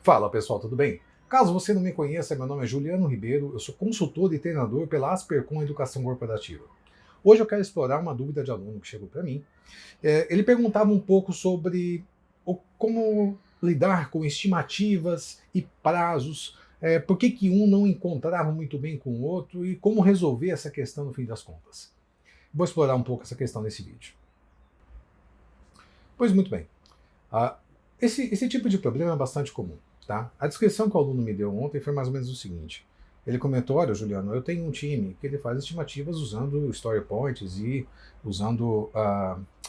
Fala pessoal, tudo bem? Caso você não me conheça, meu nome é Juliano Ribeiro, eu sou consultor e treinador pela Aspercom Educação Corporativa. Hoje eu quero explorar uma dúvida de aluno que chegou para mim. Ele perguntava um pouco sobre como lidar com estimativas e prazos, por que um não encontrava muito bem com o outro e como resolver essa questão no fim das contas. Vou explorar um pouco essa questão nesse vídeo. Pois muito bem. Ah, esse tipo de problema é bastante comum. Tá? A descrição que o aluno me deu ontem foi mais ou menos o seguinte. Ele comentou, olha Juliano, eu tenho um time que ele faz estimativas usando story points e usando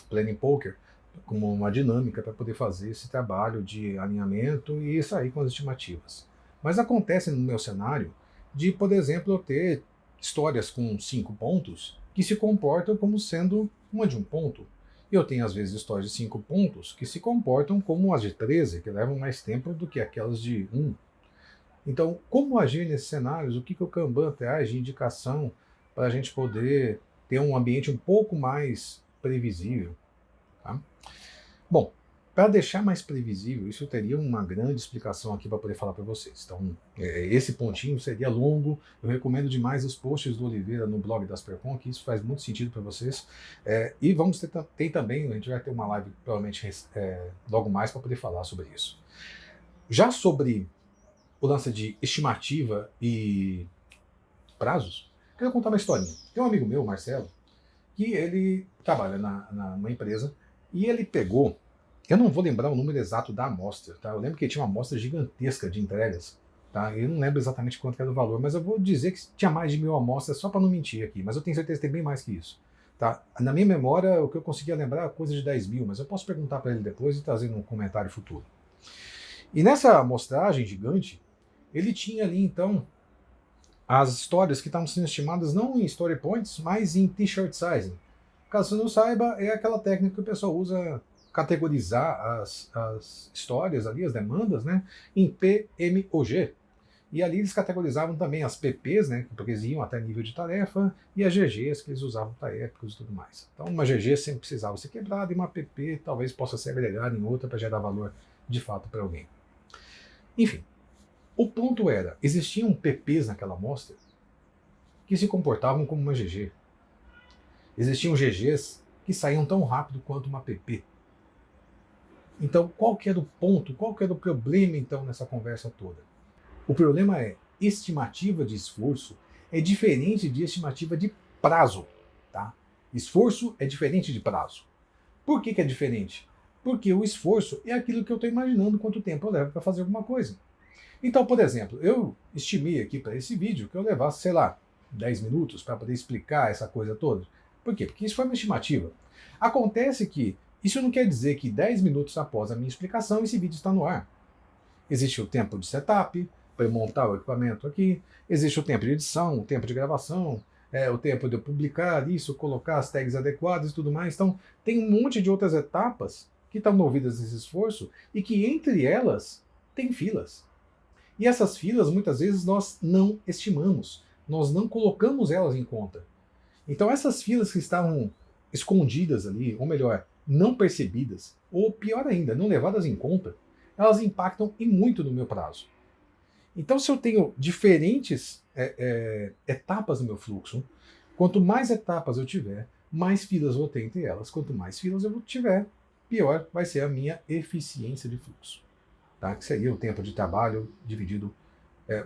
Planning Poker como uma dinâmica para poder fazer esse trabalho de alinhamento e sair com as estimativas. Mas acontece no meu cenário de, por exemplo, eu ter histórias com 5 pontos que se comportam como sendo uma de um ponto. E eu tenho, às vezes, histórias de 5 pontos que se comportam como as de 13, que levam mais tempo do que aquelas de 1. Então, como agir nesses cenários? O que o Kanban traz de indicação para a gente poder ter um ambiente um pouco mais previsível? Tá? Bom, para deixar mais previsível, isso teria uma grande explicação aqui para poder falar para vocês. Então, esse pontinho seria longo. Eu recomendo demais os posts do Oliveira no blog da Aspercom, que isso faz muito sentido para vocês. E vamos ter também, a gente vai ter uma live provavelmente logo mais para poder falar sobre isso. Já sobre o lance de estimativa e prazos, quero contar uma historinha. Tem um amigo meu, Marcelo, que ele trabalha numa empresa e ele pegou. Eu não vou lembrar o número exato da amostra, tá? Eu lembro que tinha uma amostra gigantesca de entregas, tá? Eu não lembro exatamente quanto era o valor, mas eu vou dizer que tinha mais de 1000 amostras, só para não mentir aqui, mas eu tenho certeza que tem bem mais que isso, tá? Na minha memória, o que eu conseguia lembrar é coisa de 10 mil, mas eu posso perguntar para ele depois e trazer num comentário futuro. E nessa amostragem gigante, ele tinha ali, então, as histórias que estavam sendo estimadas não em story points, mas em t-shirt sizing. Caso você não saiba, é aquela técnica que o pessoal usa categorizar as histórias ali, as demandas, né, em PMOG. E ali eles categorizavam também as PPs, né, porque eles iam até nível de tarefa, e as GGs, que eles usavam para épicos e tudo mais. Então uma GG sempre precisava ser quebrada, e uma PP talvez possa ser agregada em outra para gerar valor de fato para alguém. Enfim, o ponto era, existiam PPs naquela amostra que se comportavam como uma GG. Existiam GGs que saíam tão rápido quanto uma PP. Então, qual que era o ponto, qual que era o problema, então, nessa conversa toda? O problema é, estimativa de esforço é diferente de estimativa de prazo. Tá? Esforço é diferente de prazo. Por que é diferente? Porque o esforço é aquilo que eu estou imaginando quanto tempo eu levo para fazer alguma coisa. Então, por exemplo, eu estimei aqui para esse vídeo que eu levasse, sei lá, 10 minutos para poder explicar essa coisa toda. Por quê? Porque isso foi uma estimativa. Acontece que isso não quer dizer que 10 minutos após a minha explicação esse vídeo está no ar. Existe o tempo de setup, para eu montar o equipamento aqui, existe o tempo de edição, o tempo de gravação, o tempo de eu publicar isso, colocar as tags adequadas e tudo mais. Então, tem um monte de outras etapas que estão envolvidas nesse esforço e que entre elas tem filas. E essas filas, muitas vezes, nós não estimamos, nós não colocamos elas em conta. Então essas filas que estavam escondidas ali, ou melhor, não percebidas, ou pior ainda, não levadas em conta, elas impactam e muito no meu prazo. Então se eu tenho diferentes etapas no meu fluxo, quanto mais etapas eu tiver, mais filas eu vou ter entre elas. Quanto mais filas eu tiver, pior vai ser a minha eficiência de fluxo. Tá? Que seria o tempo de trabalho dividido,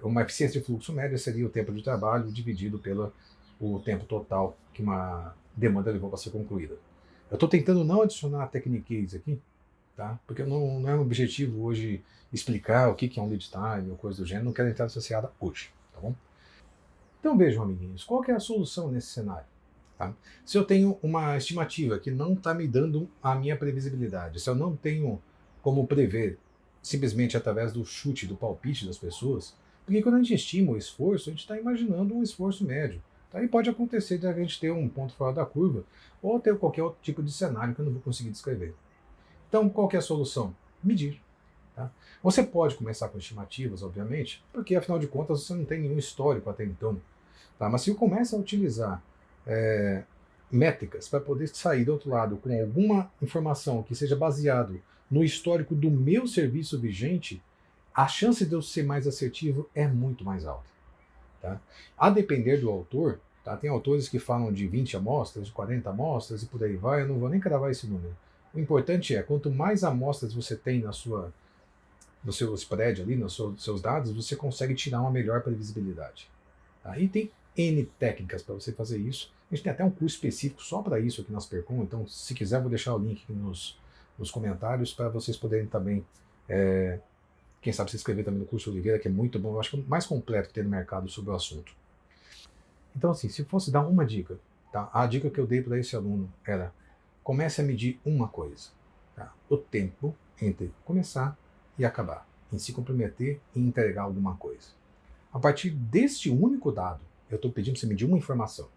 uma eficiência de fluxo média seria o tempo de trabalho dividido pelo tempo total que uma demanda levou para ser concluída. Eu estou tentando não adicionar techniques aqui, tá? Porque não é um objetivo hoje explicar o que é um lead time ou coisa do gênero, não quero entrar nessa seara hoje, tá bom? Então vejam, amiguinhos, qual que é a solução nesse cenário? Tá? Se eu tenho uma estimativa que não está me dando a minha previsibilidade, se eu não tenho como prever simplesmente através do chute, do palpite das pessoas, porque quando a gente estima o esforço, a gente está imaginando um esforço médio. Tá? E pode acontecer de a gente ter um ponto fora da curva, ou ter qualquer outro tipo de cenário que eu não vou conseguir descrever. Então, qual que é a solução? Medir. Tá? Você pode começar com estimativas, obviamente, porque afinal de contas você não tem nenhum histórico até então. Tá? Mas se eu começo a utilizar métricas para poder sair do outro lado com alguma informação que seja baseado no histórico do meu serviço vigente, a chance de eu ser mais assertivo é muito mais alta. Tá? A depender do autor, tá? Tem autores que falam de 20 amostras, de 40 amostras e por aí vai, eu não vou nem cravar esse número. O importante é, quanto mais amostras você tem no seu spread ali, nos seus dados, você consegue tirar uma melhor previsibilidade. Tá? E tem N técnicas para você fazer isso. A gente tem até um curso específico só para isso aqui nas Percom, então se quiser vou deixar o link aqui nos comentários para vocês poderem também, quem sabe, se inscrever também no curso Oliveira, que é muito bom, eu acho que é o mais completo que tem no mercado sobre o assunto. Então assim, se fosse dar uma dica, tá? A dica que eu dei para esse aluno era: comece a medir uma coisa, tá? O tempo entre começar e acabar, em se comprometer e entregar alguma coisa. A partir deste único dado, eu estou pedindo para você medir uma informação.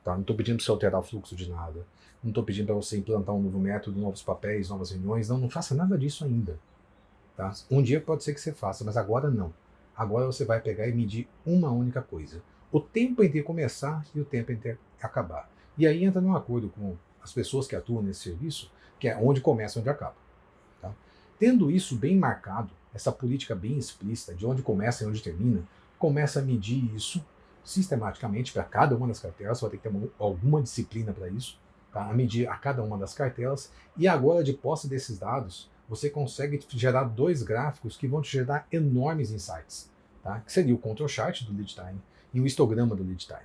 Tá? Não estou pedindo para você alterar o fluxo de nada. Não estou pedindo para você implantar um novo método, novos papéis, novas reuniões. Não faça nada disso ainda. Tá? Um dia pode ser que você faça, mas agora não. Agora você vai pegar e medir uma única coisa. O tempo entre começar e o tempo entre acabar. E aí entra num acordo com as pessoas que atuam nesse serviço, que é onde começa e onde acaba. Tá? Tendo isso bem marcado, essa política bem explícita de onde começa e onde termina, começa a medir isso sistematicamente para cada uma das cartelas. Você vai ter que ter alguma disciplina para isso, tá? A medir a cada uma das cartelas. E agora, de posse desses dados, você consegue gerar dois gráficos que vão te gerar enormes insights, tá? Que seria o control chart do lead time e o histograma do lead time.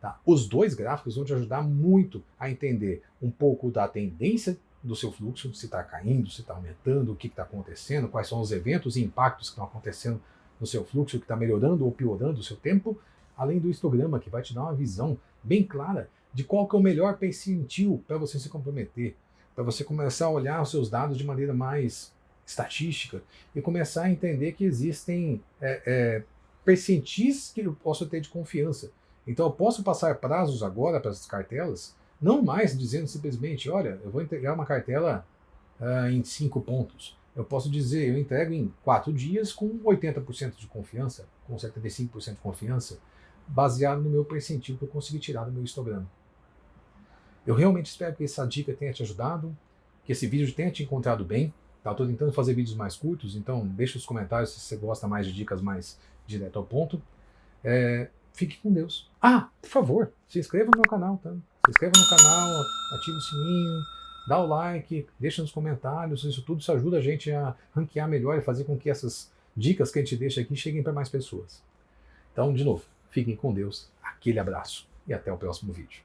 Tá? Os dois gráficos vão te ajudar muito a entender um pouco da tendência do seu fluxo, se está caindo, se está aumentando, o que está acontecendo, quais são os eventos e impactos que estão acontecendo no seu fluxo, que está melhorando ou piorando o seu tempo, além do histograma, que vai te dar uma visão bem clara de qual que é o melhor percentil para você se comprometer, para você começar a olhar os seus dados de maneira mais estatística e começar a entender que existem percentis que eu posso ter de confiança. Então eu posso passar prazos agora para as cartelas, não mais dizendo simplesmente: olha, eu vou entregar uma cartela em 5 pontos. Eu posso dizer: eu entrego em 4 dias com 80% de confiança, com 75% de confiança, baseado no meu percentil que eu consegui tirar do meu histograma. Eu realmente espero que essa dica tenha te ajudado, que esse vídeo tenha te encontrado bem. Estou tentando fazer vídeos mais curtos, então deixa nos comentários se você gosta mais de dicas mais direto ao ponto. Fique com Deus. Ah, por favor, se inscreva no meu canal, tá? Se inscreva no canal, ative o sininho, dá o like, deixa nos comentários. Isso tudo ajuda a gente a ranquear melhor e fazer com que essas dicas que a gente deixa aqui cheguem para mais pessoas. Então, de novo, fiquem com Deus, aquele abraço e até o próximo vídeo.